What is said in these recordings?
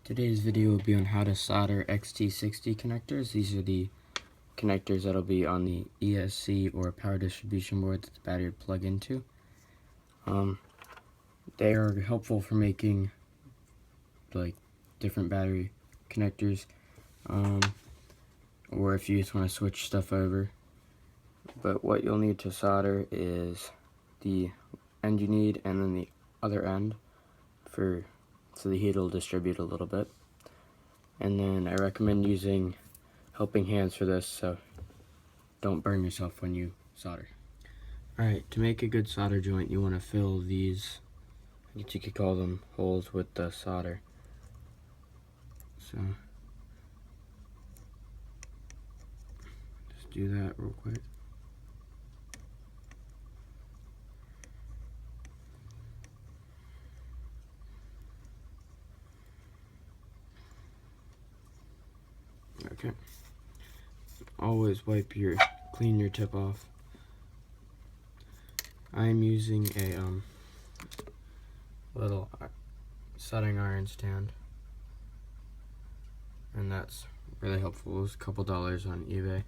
Today's video will be on how to solder xt60 connectors. These are the connectors that'll be on the ESC or power distribution board that the battery would plug into. They are helpful for making like different battery connectors, or if you just want to switch stuff over. But what you'll need to solder is the end you need and then the other end so the heat will distribute a little bit. And then I recommend using helping hands for this, so don't burn yourself when you solder. Alright, to make a good solder joint, you want to fill these, I guess you could call them holes, with the solder. So just do that real quick. Okay. Always clean your tip off. I'm using a little soldering iron stand, and that's really helpful. It was a couple dollars on eBay.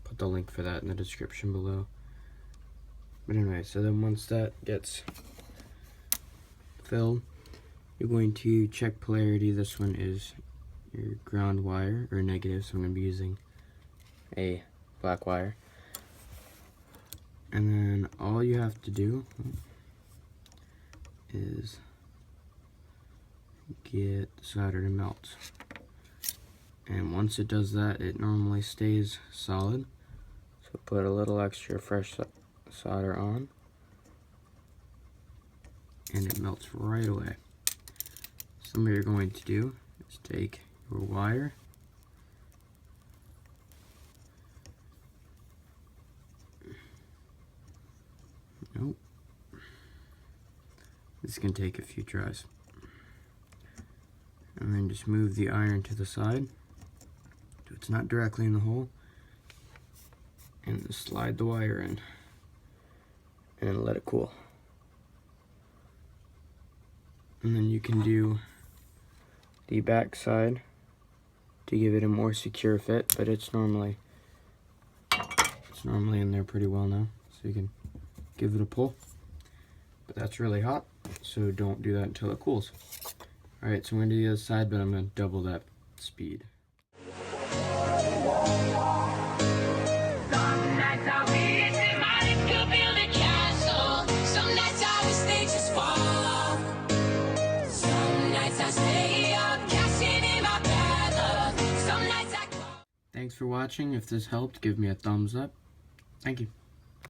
Put the link for that in the description below. But anyway, so then once that gets filled, you're going to check polarity. This one is your ground wire, or negative, so I'm going to be using a black wire. And then all you have to do is get the solder to melt. And once it does that, it normally stays solid. So put a little extra fresh solder on, and it melts right away. So what you're going to do is take your wire, this can take a few tries, and then just move the iron to the side so it's not directly in the hole, and slide the wire in and let it cool. And then you can do the back side to give it a more secure fit, but it's normally in there pretty well now, so you can give it a pull. But that's really hot, so don't do that until it cools. Alright, so I'm going to do the other side, but I'm going to double that speed. Thanks for watching. If this helped, give me a thumbs up. Thank you.